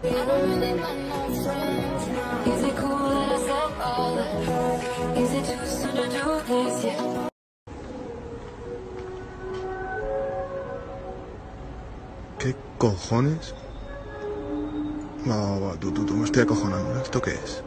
¿Qué cojones? Va, tú, me estoy acojonando. ¿Esto qué es?